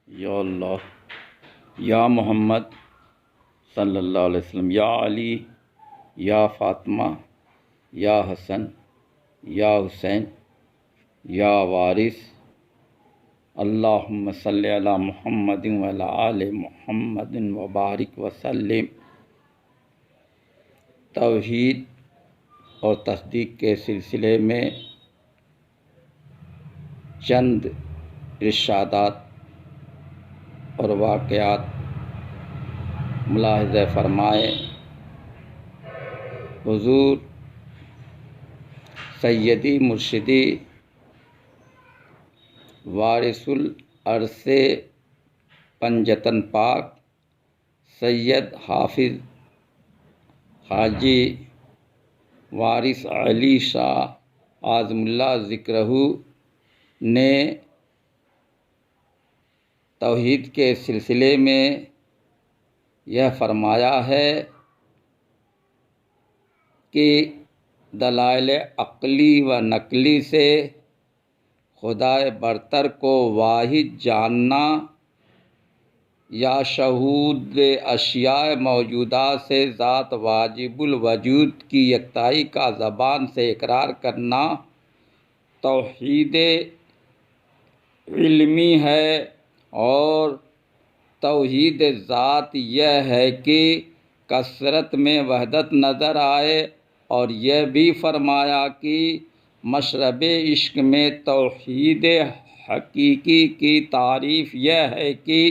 یا اللہ یا محمد صلی اللہ علیہ وسلم، یا علی، یا فاطمہ، یا حسن، یا حسین، یا وارث، اللہم صلی علی محمد وعلی آل محمد وبارک وسلم۔ توحید اور تصدیق کے سلسلے میں چند ارشادات اور واقعات ملاحظہ فرمائے۔ حضور سیدی مرشدی وارث العرش پنجتن پاک سید حافظ حاجی وارث علی شاہ اعظم اللہ ذکرہ نے توحید کے سلسلے میں یہ فرمایا ہے کہ دلائل عقلی و نقلی سے خدائے برتر کو واحد جاننا یا شہود اشیاء موجودہ سے ذات واجب الوجود کی یکتائی کا زبان سے اقرار کرنا توحید علمی ہے، اور توحید ذات یہ ہے کہ کثرت میں وحدت نظر آئے، اور یہ بھی فرمایا کہ مشرب عشق میں توحید حقیقی کی تعریف یہ ہے کہ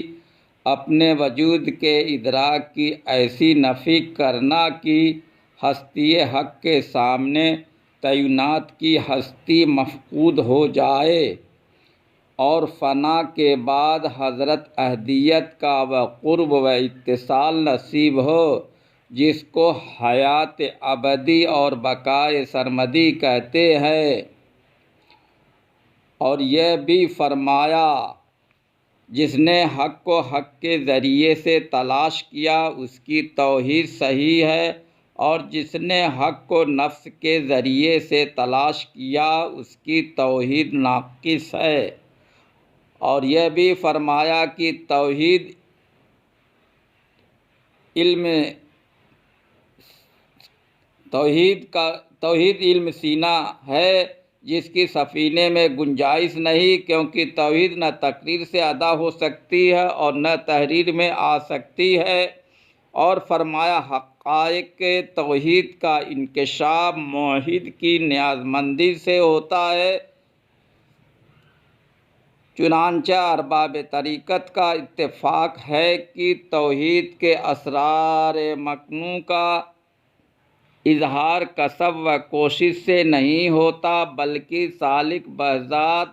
اپنے وجود کے ادراک کی ایسی نفی کرنا کہ ہستی حق کے سامنے تعینات کی ہستی مفقود ہو جائے، اور فنا کے بعد حضرت احدیت کا و قرب و اتصال نصیب ہو، جس کو حیات ابدی اور بقائے سرمدی کہتے ہیں۔ اور یہ بھی فرمایا جس نے حق کو حق کے ذریعے سے تلاش کیا اس کی توحید صحیح ہے، اور جس نے حق کو نفس کے ذریعے سے تلاش کیا اس کی توحید ناقص ہے۔ اور یہ بھی فرمایا کہ توحید علم سینہ ہے، جس کی سفینے میں گنجائش نہیں، کیونکہ توحید نہ تقریر سے ادا ہو سکتی ہے اور نہ تحریر میں آ سکتی ہے۔ اور فرمایا حقائق توحید کا انکشاف موحد کی نیازمندی سے ہوتا ہے، چنانچہ ارباب طریقت کا اتفاق ہے کہ توحید کے اسرار مکنون کا اظہار کسب و کوشش سے نہیں ہوتا، بلکہ سالک بذات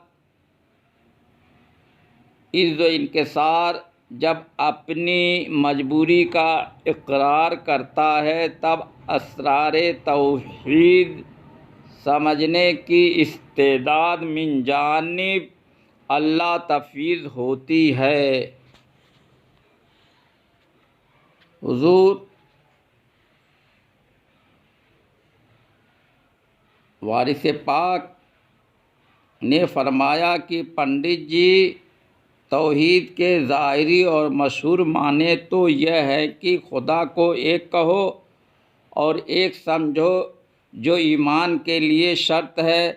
عجز و انکسار جب اپنی مجبوری کا اقرار کرتا ہے تب اسرار توحید سمجھنے کی استعداد من جانب اللہ تفویض ہوتی ہے۔ حضور وارث پاک نے فرمایا کہ پنڈت جی، توحید کے ظاہری اور مشہور معنی تو یہ ہے کہ خدا کو ایک کہو اور ایک سمجھو، جو ایمان کے لیے شرط ہے،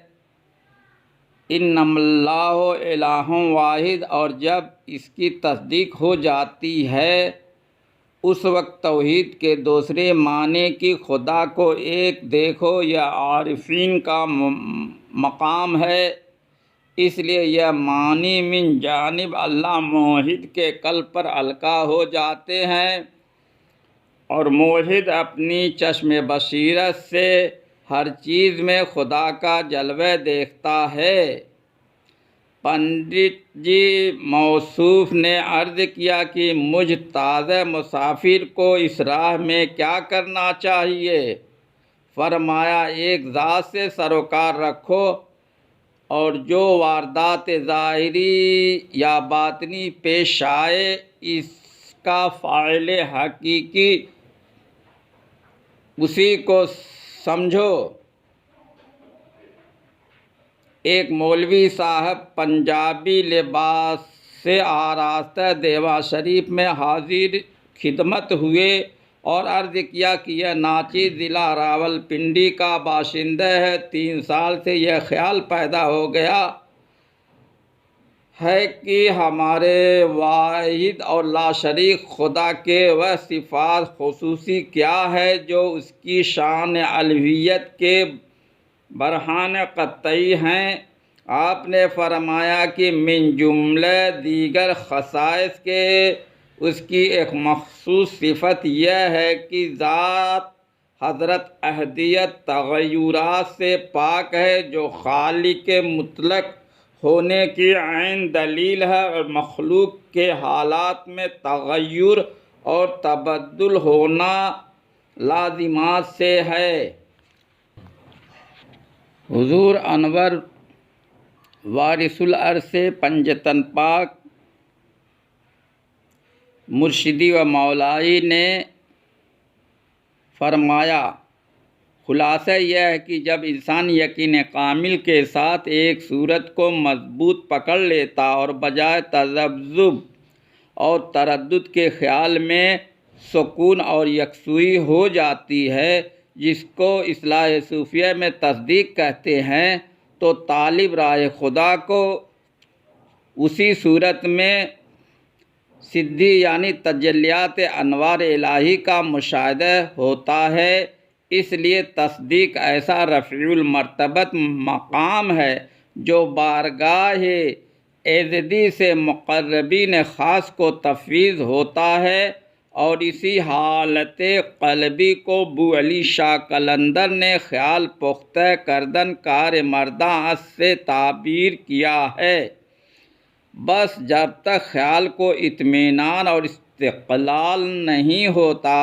انما اللہ الہ واحد، اور جب اس کی تصدیق ہو جاتی ہے اس وقت توحید کے دوسرے معنی کہ خدا کو ایک دیکھو یا عارفین کا مقام ہے۔ اس لیے یہ معنی من جانب اللہ موحد کے قلب پر القا ہو جاتے ہیں، اور موحد اپنی چشم بصیرت سے ہر چیز میں خدا کا جلوہ دیکھتا ہے۔ پنڈت جی موصوف نے عرض کیا کہ مجھ تازہ مسافر کو اس راہ میں کیا کرنا چاہیے؟ فرمایا ایک ذات سے سروکار رکھو، اور جو واردات ظاہری یا باطنی پیش آئے اس کا فاعل حقیقی اسی کو سمجھو۔ ایک مولوی صاحب پنجابی لباس سے آراستہ دیوا شریف میں حاضر خدمت ہوئے اور عرض کیا کہ یہ ناچیز ضلع راولپنڈی کا باشندہ ہے۔ 3 سال سے یہ خیال پیدا ہو گیا ہے کہ ہمارے واحد اور لاشریک خدا کے وہ صفات خصوصی کیا ہے جو اس کی شان الوہیت کے برہان قطعی ہیں۔ آپ نے فرمایا کہ من جملہ دیگر خصائص کے اس کی ایک مخصوص صفت یہ ہے کہ ذات حضرت احدیت تغیرات سے پاک ہے، جو خالق مطلق ہونے کی عین دلیل ہے اور مخلوق کے حالات میں تغیر اور تبدل ہونا لازمات سے ہے۔ حضور انور وارث العرش پنجتن پاک مرشدی و مولائی نے فرمایا، خلاصہ یہ ہے کہ جب انسان یقین کامل کے ساتھ ایک صورت کو مضبوط پکڑ لیتا اور بجائے تذبذب اور تردد کے خیال میں سکون اور یکسوئی ہو جاتی ہے، جس کو اصلاح صوفیہ میں تصدیق کہتے ہیں، تو طالب راہ خدا کو اسی صورت میں صدی یعنی تجلیات انوار الہی کا مشاہدہ ہوتا ہے۔ اس لیے تصدیق ایسا رفیع المرتبت مقام ہے جو بارگاہ ایزدی سے مقربین خاص کو تفویض ہوتا ہے، اور اسی حالت قلبی کو ابو علی شاہ قلندر نے خیال پختہ کردن کار مرداں از سے تعبیر کیا ہے۔ بس جب تک خیال کو اطمینان اور استقلال نہیں ہوتا،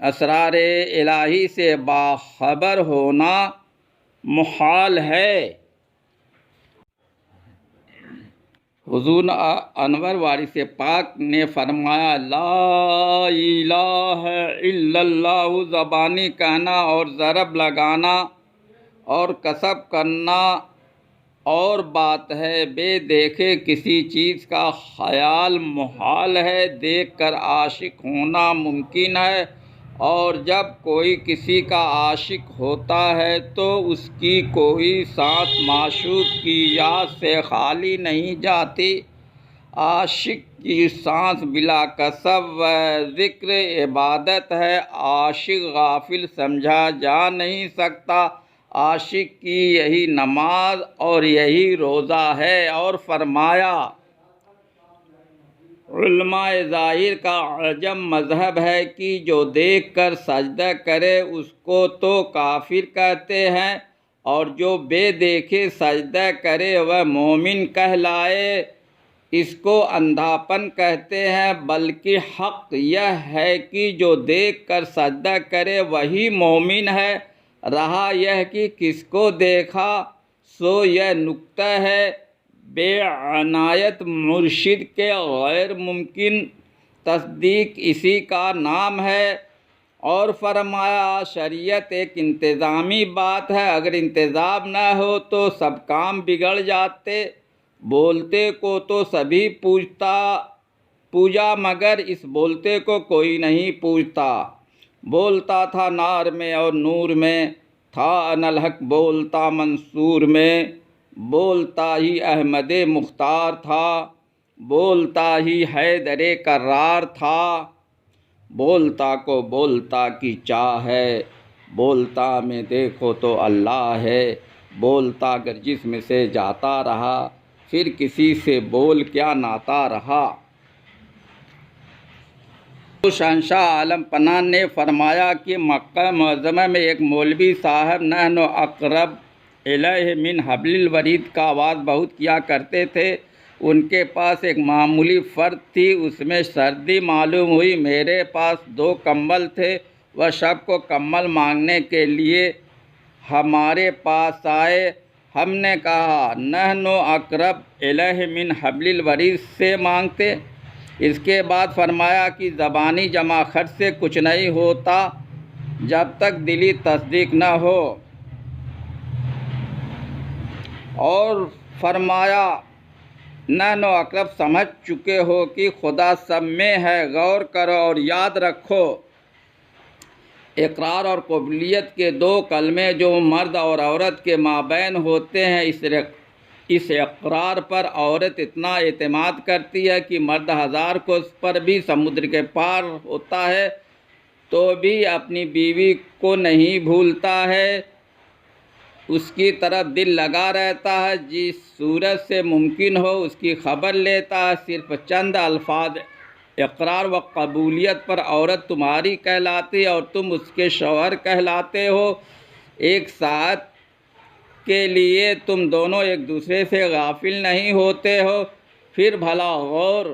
اسرار الہی سے باخبر ہونا محال ہے۔ حضور انور وارث پاک نے فرمایا، لا الہ الا اللہ زبانی کہنا اور ضرب لگانا اور کسب کرنا اور بات ہے، بے دیکھے کسی چیز کا خیال محال ہے، دیکھ کر عاشق ہونا ممکن ہے، اور جب کوئی کسی کا عاشق ہوتا ہے تو اس کی کوئی سانس معشوق کی یاد سے خالی نہیں جاتی۔ عاشق کی سانس بلا کسب و ذکر عبادت ہے، عاشق غافل سمجھا جا نہیں سکتا۔ عاشق کی یہی نماز اور یہی روزہ ہے۔ اور فرمایا، علماء ظاہر کا عجم مذہب ہے کہ جو دیکھ کر سجدہ کرے اس کو تو کافر کہتے ہیں، اور جو بے دیکھے سجدہ کرے وہ مومن کہلائے، اس کو اندھاپن کہتے ہیں۔ بلکہ حق یہ ہے کہ جو دیکھ کر سجدہ کرے وہی مومن ہے۔ رہا یہ کہ کس کو دیکھا، سو یہ نکتہ ہے، بے عنایت مرشد کے غیر ممکن تصدیق اسی کا نام ہے۔ اور فرمایا، شریعت ایک انتظامی بات ہے، اگر انتظام نہ ہو تو سب کام بگڑ جاتے۔ بولتے کو تو سبھی پوجا مگر اس بولتے کو کوئی نہیں پوجتا۔ بولتا تھا نار میں اور نور میں، تھا انالحق بولتا منصور میں، بولتا ہی احمد مختار تھا، بولتا ہی حیدر کرار تھا۔ بولتا کو بولتا کی چاہ ہے، بولتا میں دیکھو تو اللہ ہے، بولتا اگر جسم سے جاتا رہا، پھر کسی سے بول کیا ناتا رہا۔ شہنشاہ عالم پناہ نے فرمایا کہ مکہ معظمہ میں ایک مولوی صاحب نحن اقرب الیہ من حبل الورید کا آواز بہت کیا کرتے تھے۔ ان کے پاس ایک معمولی فرد تھی، اس میں سردی معلوم ہوئی۔ میرے پاس 2 کمبل تھے، وہ شب کو کمبل مانگنے کے لیے ہمارے پاس آئے۔ ہم نے کہا، نحن اقرب الیہ من حبل الورید سے مانگتے۔ اس کے بعد فرمایا کہ زبانی جمع خرچ سے کچھ نہیں ہوتا جب تک دلی تصدیق نہ ہو، اور فرمایا، نحن اقرب سمجھ چکے ہو کہ خدا سب میں ہے۔ غور کرو اور یاد رکھو، اقرار اور قبولیت کے دو کلمے جو مرد اور عورت کے مابین ہوتے ہیں، اس اقرار پر عورت اتنا اعتماد کرتی ہے کہ مرد 1000 کوس پر بھی سمندر کے پار ہوتا ہے تو بھی اپنی بیوی کو نہیں بھولتا ہے، اس کی طرف دل لگا رہتا ہے، جس صورت سے ممکن ہو اس کی خبر لیتا ہے۔ صرف چند الفاظ اقرار و قبولیت پر عورت تمہاری کہلاتی اور تم اس کے شوہر کہلاتے ہو۔ ایک ساتھ کے لیے تم دونوں ایک دوسرے سے غافل نہیں ہوتے ہو۔ پھر بھلا غور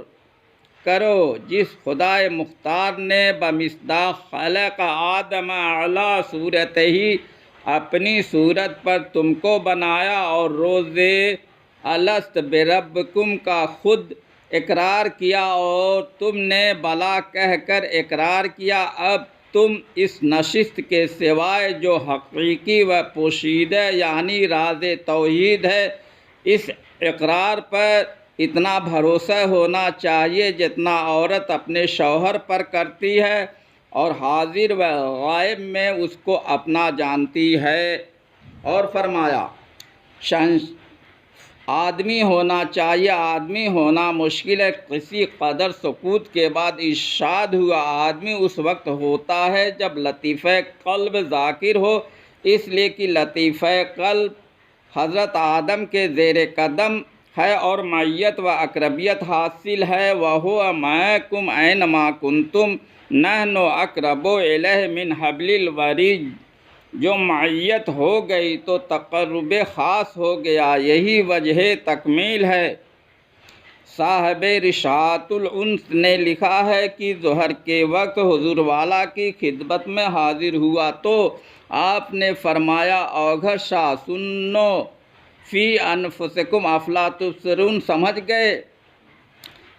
کرو، جس خدا مختار نے بمصداق خلق آدم علی صورتہ اپنی صورت پر تم کو بنایا اور روزے الست بربکم کا خود اقرار کیا اور تم نے بلا کہہ کر اقرار کیا، اب تم اس نشست کے سوائے جو حقیقی و پوشیدہ یعنی راز توحید ہے، اس اقرار پر اتنا بھروسہ ہونا چاہیے جتنا عورت اپنے شوہر پر کرتی ہے اور حاضر و غائب میں اس کو اپنا جانتی ہے۔ اور فرمایا آدمی ہونا چاہیے، آدمی ہونا مشکل ہے۔ کسی قدر سکوت کے بعد ارشاد ہوا، آدمی اس وقت ہوتا ہے جب لطیفہ قلب ذاکر ہو، اس لیے کہ لطیفہ قلب حضرت آدم کے زیر قدم ہے اور معیت و اقربیت حاصل ہے۔ وَهُوَ مَعَكُمْ أَيْنَمَا كُنْتُمْ نَحْنُ أَقْرَبُ إِلَيْهِ مِنْ حَبْلِ الْوَرِيدِ۔ جو معیت ہو گئی تو تقرب خاص ہو گیا، یہی وجہ تکمیل ہے۔ صاحب رشاۃ الانس نے لکھا ہے کہ ظہر کے وقت حضور والا کی خدمت میں حاضر ہوا تو آپ نے فرمایا، اوگھر شاہ سنو فی انفسکم افلا تبصرون، سمجھ گئے؟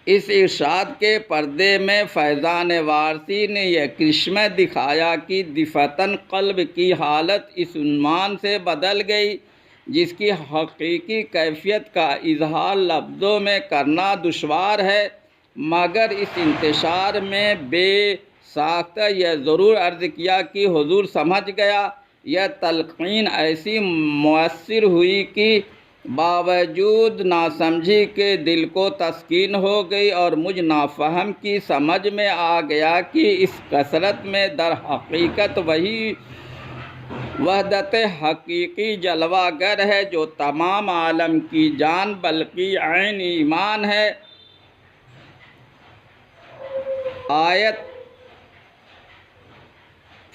اس ارشاد کے پردے میں فیضان وارثی نے یہ کرشمہ دکھایا کہ دفعتاً قلب کی حالت اس عنوان سے بدل گئی جس کی حقیقی کیفیت کا اظہار لفظوں میں کرنا دشوار ہے، مگر اس انتشار میں بے ساختہ یہ ضرور عرض کیا کہ حضور سمجھ گیا۔ یہ تلقین ایسی مؤثر ہوئی کہ باوجود ناسمجھی کے دل کو تسکین ہو گئی اور مجھ نافہم کی سمجھ میں آ گیا کہ اس کثرت میں در حقیقت وہی وحدت حقیقی جلوہ گر ہے جو تمام عالم کی جان بلکہ عین ایمان ہے۔ آیت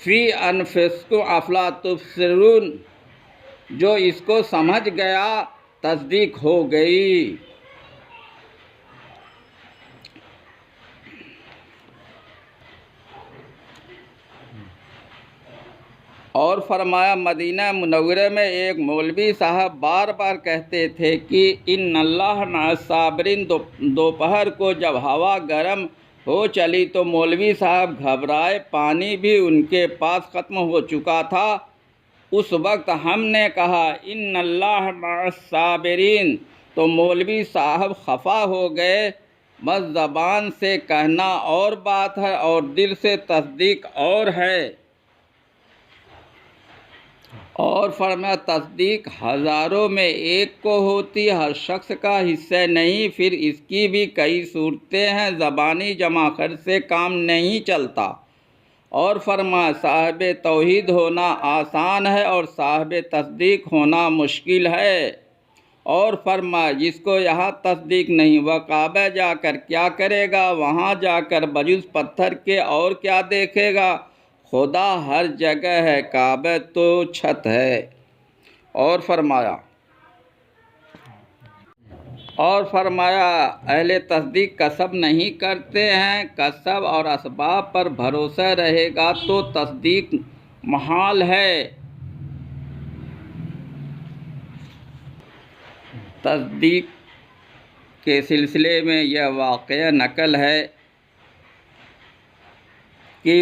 فی انفسکم افلا تبصرون، جو اس کو سمجھ گیا تصدیق ہو گئی۔ اور فرمایا، مدینہ منورہ میں ایک مولوی صاحب بار بار کہتے تھے کہ ان اللہ مع الصابرین۔ دوپہر کو جب ہوا گرم ہو چلی تو مولوی صاحب گھبرائے، پانی بھی ان کے پاس ختم ہو چکا تھا۔ اس وقت ہم نے کہا ان اللہ مع الصابرین تو مولوی صاحب خفا ہو گئے، بس زبان سے کہنا اور بات ہے اور دل سے تصدیق اور ہے۔ اور فرمایا، تصدیق ہزاروں میں ایک کو ہوتی، ہر شخص کا حصہ نہیں، پھر اس کی بھی کئی صورتیں ہیں، زبانی جمع خرچ سے کام نہیں چلتا۔ اور فرمایا، صاحب توحید ہونا آسان ہے اور صاحب تصدیق ہونا مشکل ہے۔ اور فرمایا، جس کو یہاں تصدیق نہیں وہ کعبہ جا کر کیا کرے گا، وہاں جا کر بجز پتھر کے اور کیا دیکھے گا؟ خدا ہر جگہ ہے، کعبہ تو چھت ہے۔ اور فرمایا اہل تصدیق کسب نہیں کرتے ہیں، کسب اور اسباب پر بھروسہ رہے گا تو تصدیق محال ہے۔ تصدیق کے سلسلے میں یہ واقعہ نقل ہے کہ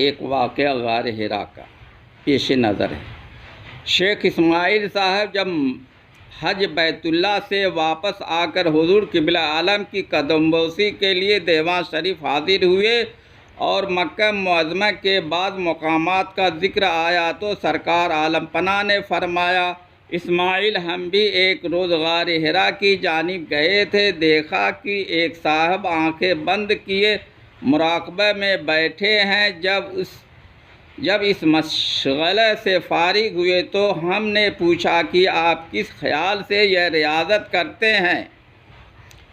ایک واقعہ غار حرا کا پیش نظر ہے۔ شیخ اسماعیل صاحب جب حج بیت اللہ سے واپس آ کر حضور قبلہ عالم کی قدم بوسی کے لیے دیوان شریف حاضر ہوئے اور مکہ معظمہ کے بعض مقامات کا ذکر آیا تو سرکار عالم پناہ نے فرمایا، اسماعیل ہم بھی ایک روز غار حرا کی جانب گئے تھے، دیکھا کہ ایک صاحب آنکھیں بند کیے مراقبہ میں بیٹھے ہیں۔ جب اس مشغلے سے فارغ ہوئے تو ہم نے پوچھا کہ آپ کس خیال سے یہ ریاضت کرتے ہیں؟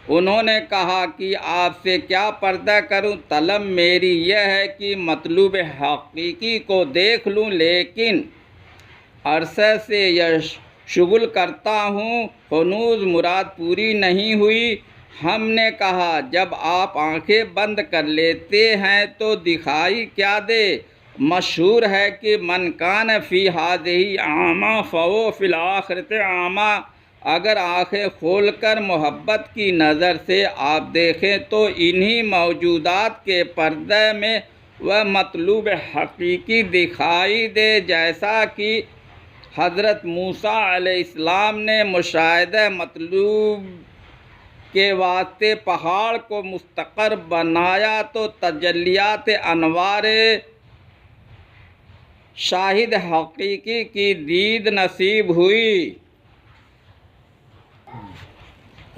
انہوں نے کہا کہ آپ سے کیا پردہ کروں، طلب میری یہ ہے کہ مطلوب حقیقی کو دیکھ لوں، لیکن عرصے سے یہ شغل کرتا ہوں، ہنوز مراد پوری نہیں ہوئی۔ ہم نے کہا جب آپ آنکھیں بند کر لیتے ہیں تو دکھائی کیا دے؟ مشہور ہے کہ من کان فی ہذہ اعمی فہو فی الآخرۃ اعمی۔ اگر آنکھیں کھول کر محبت کی نظر سے آپ دیکھیں تو انہی موجودات کے پردے میں وہ مطلوب حقیقی دکھائی دے، جیسا کہ حضرت موسیٰ علیہ السلام نے مشاہدہ مطلوب کے واسطے پہاڑ کو مستقر بنایا تو تجلیات انوار شاہد حقیقی کی دید نصیب ہوئی۔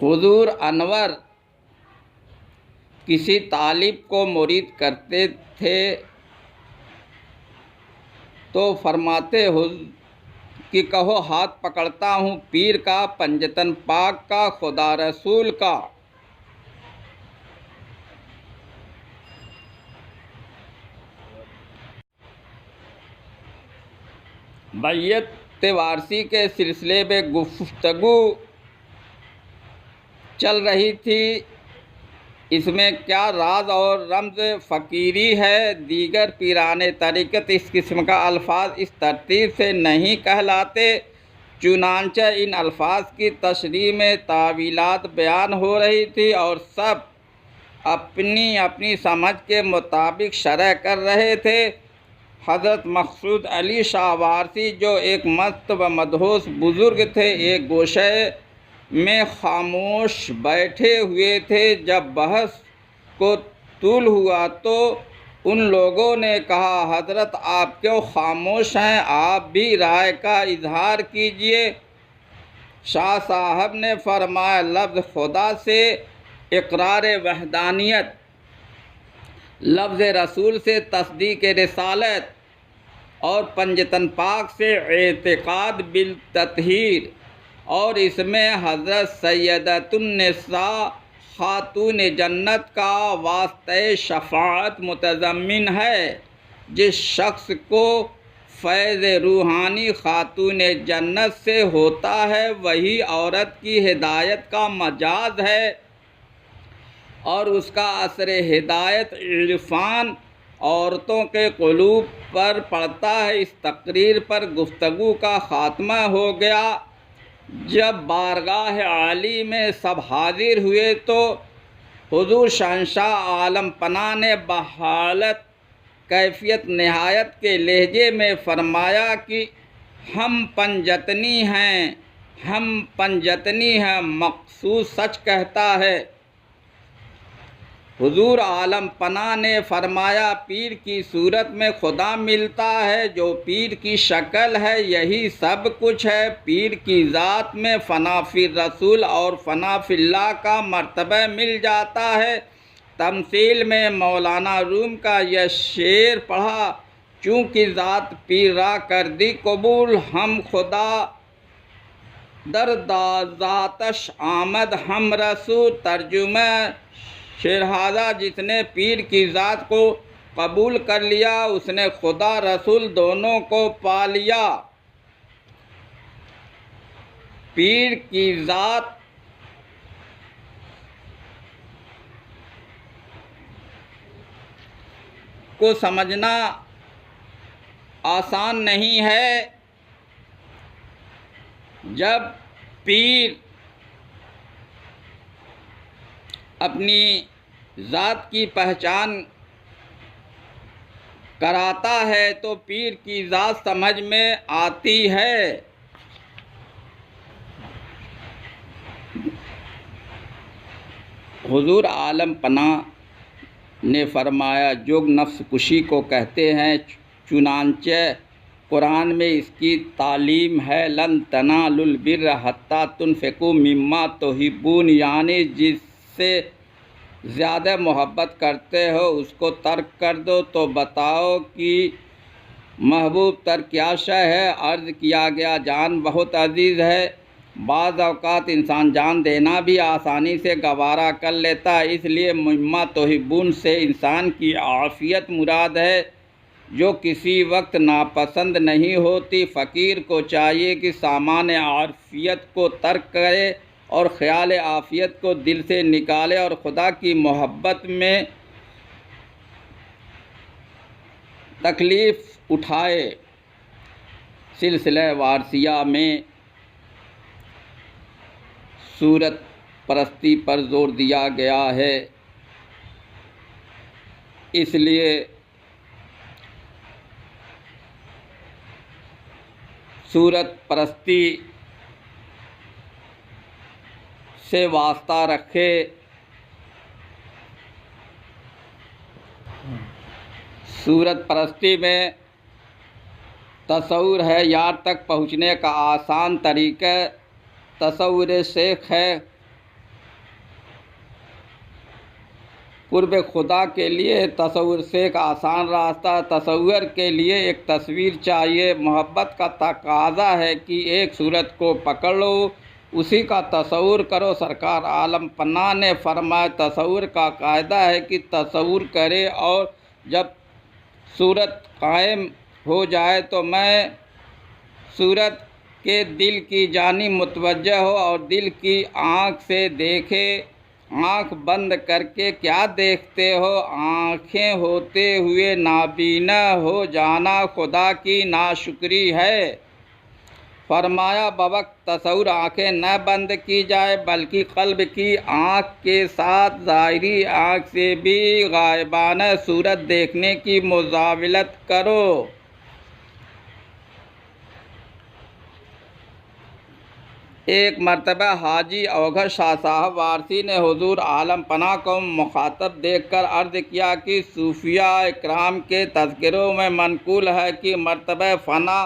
حضور انور کسی طالب کو مرید کرتے تھے تو فرماتے کہ کہو ہاتھ پکڑتا ہوں پیر کا، پنجتن پاک کا، خدا رسول کا۔ بیعت وارثی کے سلسلے میں گفتگو چل رہی تھی، اس میں کیا راز اور رمز فقیری ہے؟ دیگر پیران طریقت اس قسم کا الفاظ اس ترتیب سے نہیں کہلاتے، چنانچہ ان الفاظ کی تشریح میں تاویلات بیان ہو رہی تھی اور سب اپنی اپنی سمجھ کے مطابق شرح کر رہے تھے۔ حضرت مقصود علی شاہ وارثی جو ایک مست و مدہوش بزرگ تھے، ایک گوشے میں خاموش بیٹھے ہوئے تھے۔ جب بحث کو طول ہوا تو ان لوگوں نے کہا، حضرت آپ کیوں خاموش ہیں؟ آپ بھی رائے کا اظہار کیجئے۔ شاہ صاحب نے فرمایا، لفظ خدا سے اقرار وحدانیت، لفظ رسول سے تصدیق رسالت اور پنجتن پاک سے اعتقاد بالتطہیر، اور اس میں حضرت سیدۃ النساء خاتون جنت کا واسطہ شفاعت متضمن ہے۔ جس شخص کو فیض روحانی خاتون جنت سے ہوتا ہے وہی عورت کی ہدایت کا مجاز ہے اور اس کا اثر ہدایت عرفان عورتوں کے قلوب پر پڑتا ہے۔ اس تقریر پر گفتگو کا خاتمہ ہو گیا۔ جب بارگاہ عالی میں سب حاضر ہوئے تو حضور شہنشاہ عالم پناہ نے بحالت کیفیت نہایت کے لہجے میں فرمایا کہ ہم پنجتنی ہیں، مقصود سچ کہتا ہے۔ حضور عالم پناہ نے فرمایا، پیر کی صورت میں خدا ملتا ہے، جو پیر کی شکل ہے یہی سب کچھ ہے۔ پیر کی ذات میں فنا فی الرسول اور فنا فی اللہ کا مرتبہ مل جاتا ہے۔ تمثیل میں مولانا روم کا یہ شعر پڑھا، چونکہ ذات پیر را کردی قبول، ہم خدا در ذاتش آمد ہم رسول۔ ترجمہ شیرازاد، جس نے پیر کی ذات کو قبول کر لیا اس نے خدا رسول دونوں کو پا لیا۔ پیر کی ذات کو سمجھنا آسان نہیں ہے۔ جب پیر اپنی ذات کی پہچان کراتا ہے تو پیر کی ذات سمجھ میں آتی ہے۔ حضور عالم پناہ نے فرمایا جوگ نفس کشی کو کہتے ہیں، چنانچہ قرآن میں اس کی تعلیم ہے، لن تنالوا البر حتی تنفقوا مما تحبون، یعنی جس سے زیادہ محبت کرتے ہو اس کو ترک کر دو۔ تو بتاؤ کہ محبوب ترک کیا شے ہے؟ عرض کیا گیا جان بہت عزیز ہے۔ بعض اوقات انسان جان دینا بھی آسانی سے گوارا کر لیتا ہے، اس لیے مما تحبون سے انسان کی عافیت مراد ہے جو کسی وقت ناپسند نہیں ہوتی۔ فقیر کو چاہیے کہ سامان عافیت کو ترک کرے اور خیال عافیت کو دل سے نکالے اور خدا کی محبت میں تکلیف اٹھائے۔ سلسلہ وارثیہ میں صورت پرستی پر زور دیا گیا ہے، اس لیے صورت پرستی سے واسطہ رکھے۔ صورت پرستی میں تصور ہے، یار تک پہنچنے کا آسان طریقہ تصور شیخ ہے۔ قرب خدا کے لیے تصور شیخ آسان راستہ، تصور کے لیے ایک تصویر چاہیے۔ محبت کا تقاضا ہے کہ ایک صورت کو پکڑ لو، اسی کا تصور کرو۔ سرکار عالم پناہ نے فرمایا تصور کا قاعدہ ہے کہ تصور کرے اور جب صورت قائم ہو جائے تو میں صورت کے دل کی جانب متوجہ ہو اور دل کی آنکھ سے دیکھے۔ آنکھ بند کر کے کیا دیکھتے ہو؟ آنکھیں ہوتے ہوئے نابینا ہو جانا خدا کی ناشکری ہے۔ فرمایا بوقت تصور آنکھیں نہ بند کی جائے بلکہ قلب کی آنکھ کے ساتھ ظاہری آنکھ سے بھی غائبانہ صورت دیکھنے کی مزاولت کرو۔ ایک مرتبہ حاجی اوگھر شاہ صاحب وارثی نے حضور عالم پناہ کو مخاطب دیکھ کر عرض کیا کہ صوفیاء اکرام کے تذکروں میں منقول ہے کہ مرتبہ فنا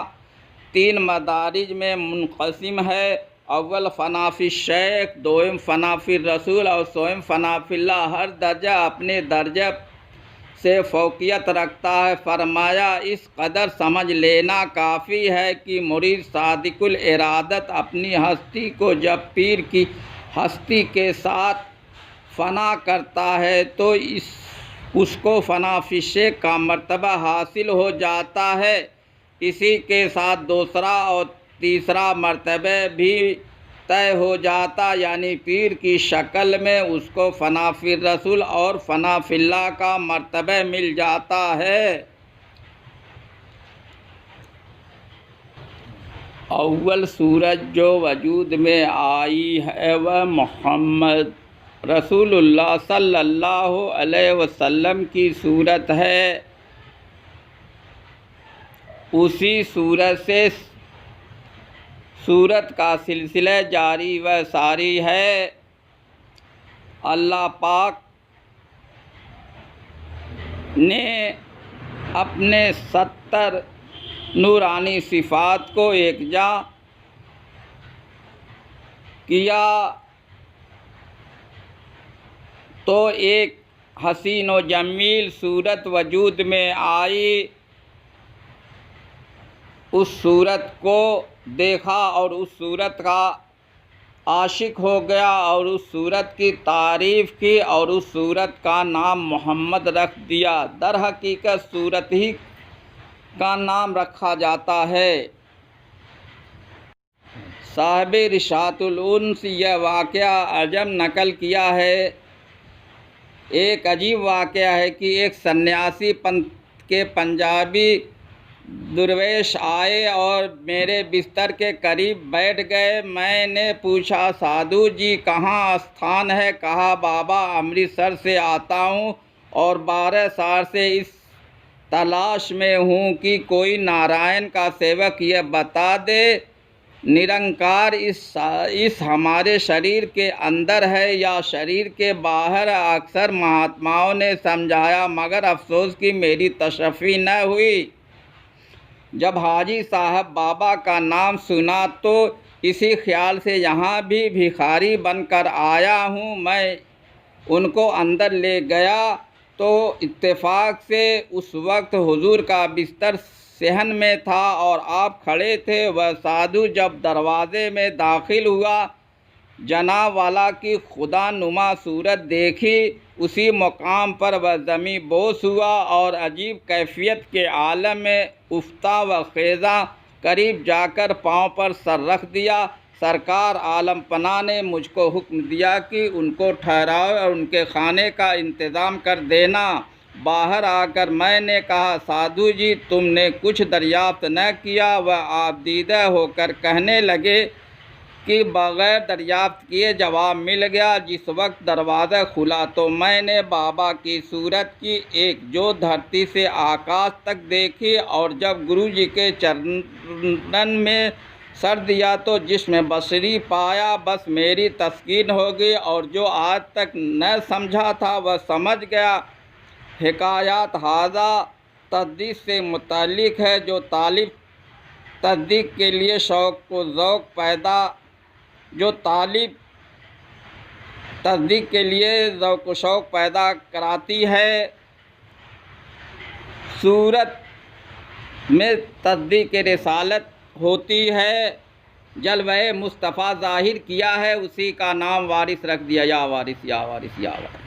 3 مدارج میں منقسم ہے، اول فنا فی الشیخ، دوم فنا فی الرسول اور سوم فنا فی اللہ۔ ہر درجہ اپنے درجہ سے فوقیت رکھتا ہے۔ فرمایا اس قدر سمجھ لینا کافی ہے کہ مرید صادق الارادت اپنی ہستی کو جب پیر کی ہستی کے ساتھ فنا کرتا ہے تو اس کو فنا فی الشیخ کا مرتبہ حاصل ہو جاتا ہے۔ اسی کے ساتھ دوسرا اور تیسرا مرتبہ بھی طے ہو جاتا، یعنی پیر کی شکل میں اس کو فنا فی الرسول اور فنا فی اللہ کا مرتبہ مل جاتا ہے۔ اول صورت جو وجود میں آئی ہے وہ محمد رسول اللہ صلی اللہ علیہ وسلم کی صورت ہے۔ اسی صورت سے صورت کا سلسلہ جاری و ساری ہے۔ اللہ پاک نے اپنے 70 نورانی صفات کو یکجا کیا تو ایک حسین و جمیل صورت وجود میں آئی۔ اس صورت کو دیکھا اور اس صورت کا عاشق ہو گیا اور اس صورت کی تعریف کی اور اس صورت کا نام محمد رکھ دیا۔ در حقیقت صورت ہی کا نام رکھا جاتا ہے۔ صاحب رشاط الانس یہ واقعہ عجب نقل کیا ہے۔ ایک عجیب واقعہ ہے کہ ایک سنیاسی پنتھ کے پنجابی درویش آئے اور میرے بستر کے قریب بیٹھ گئے۔ میں نے پوچھا سادھو جی کہاں استھان ہے؟ کہا بابا امرتسر سے آتا ہوں اور 12 سال سے اس تلاش میں ہوں کہ کوئی نارائن کا سیوک یہ بتا دے نرنکار اس ہمارے شریر کے اندر ہے یا شریر کے باہر۔ اکثر مہاتماؤں نے سمجھایا مگر افسوس کہ میری تشفی نہ ہوئی۔ جب حاجی صاحب بابا کا نام سنا تو اسی خیال سے یہاں بھی بھکاری بن کر آیا ہوں۔ میں ان کو اندر لے گیا تو اتفاق سے اس وقت حضور کا بستر صحن میں تھا اور آپ کھڑے تھے۔ وہ سادھو جب دروازے میں داخل ہوا، جناب والا کی خدا نما صورت دیکھی، اسی مقام پر وہ زمیں بوس ہوا اور عجیب کیفیت کے عالم میں افتادہ و خیزاں قریب جا کر پاؤں پر سر رکھ دیا۔ سرکار عالم پناہ نے مجھ کو حکم دیا کہ ان کو ٹھہراؤ اور ان کے کھانے کا انتظام کر دینا۔ باہر آ کر میں نے کہا سادھو جی تم نے کچھ دریافت نہ کیا؟ وہ آپ دیدہ ہو کر کہنے لگے کہ بغیر دریافت کیے جواب مل گیا۔ جس وقت دروازہ کھلا تو میں نے بابا کی صورت کی ایک جو دھرتی سے آکاش تک دیکھی، اور جب گرو جی کے چرنن میں سر دیا تو جسم بصری پایا، بس میری تسکین ہو گئی اور جو آج تک نہ سمجھا تھا وہ سمجھ گیا۔ حکایات ھذا تصدیق سے متعلق ہے۔ جو طالب تصدیق کے لیے شوق و ذوق پیدا کراتی ہے، صورت میں تصدیق رسالت ہوتی ہے، جلوہ مصطفیٰ ظاہر کیا ہے، اسی کا نام وارث رکھ دیا۔ یا وارث یا وارث یا وارث۔